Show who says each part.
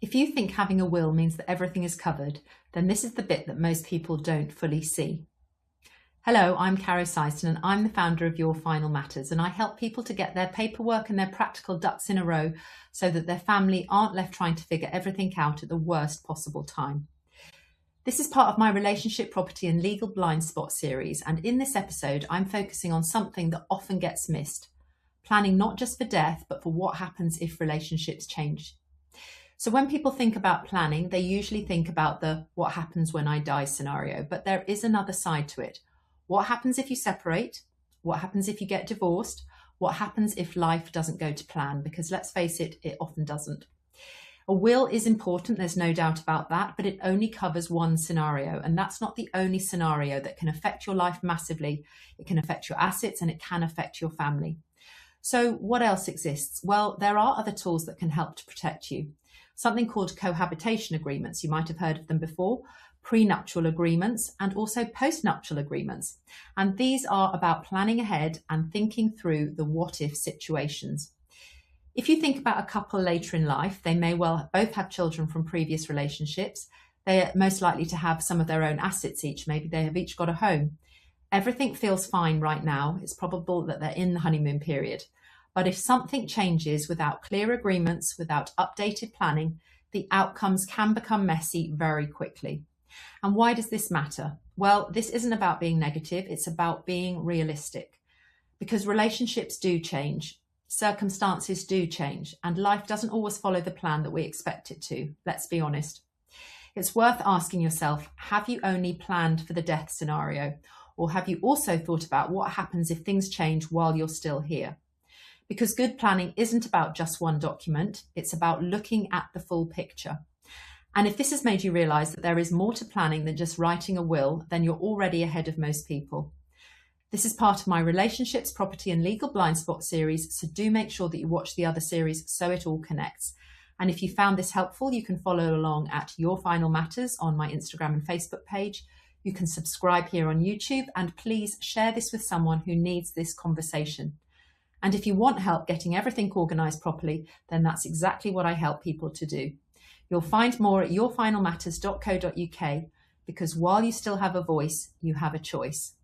Speaker 1: If you think having a will means that everything is covered, then this is the bit that most people don't fully see. Hello, I'm Caro Seiston and I'm the founder of Your Final Matters, and I help people to get their paperwork and their practical ducks in a row so that their family aren't left trying to figure everything out at the worst possible time. This is part of my relationship, property and legal blind spot series, and in this episode I'm focusing on something that often gets missed: planning not just for death but for what happens if relationships change. So when people think about planning, they usually think about the what happens when I die scenario, but there is another side to it. What happens if you separate? What happens if you get divorced? What happens if life doesn't go to plan? Because let's face it, it often doesn't. A will is important, there's no doubt about that, but it only covers one scenario, and that's not the only scenario that can affect your life massively. It can affect your assets and it can affect your family. So what else exists? Well, there are other tools that can help to protect you. Something called cohabitation agreements. You might have heard of them before. Prenuptial agreements and also postnuptial agreements. And these are about planning ahead and thinking through the what if situations. If you think about a couple later in life, they may well both have children from previous relationships. They are most likely to have some of their own assets each. Maybe they have each got a home. Everything feels fine right now. It's probable that they're in the honeymoon period. But if something changes without clear agreements, without updated planning, the outcomes can become messy very quickly. And why does this matter? Well, this isn't about being negative, it's about being realistic. Because relationships do change, circumstances do change, and life doesn't always follow the plan that we expect it to, let's be honest. It's worth asking yourself, have you only planned for the death scenario? Or have you also thought about what happens if things change while you're still here? Because good planning isn't about just one document, it's about looking at the full picture. And if this has made you realise that there is more to planning than just writing a will, then you're already ahead of most people. This is part of my relationships, property and legal blind spot series, so do make sure that you watch the other series so it all connects. And if you found this helpful, you can follow along at Your Final Matters on my Instagram and Facebook page. You can subscribe here on YouTube, and please share this with someone who needs this conversation. And if you want help getting everything organised properly, then that's exactly what I help people to do. You'll find more at yourfinalmatters.co.uk, because while you still have a voice, you have a choice.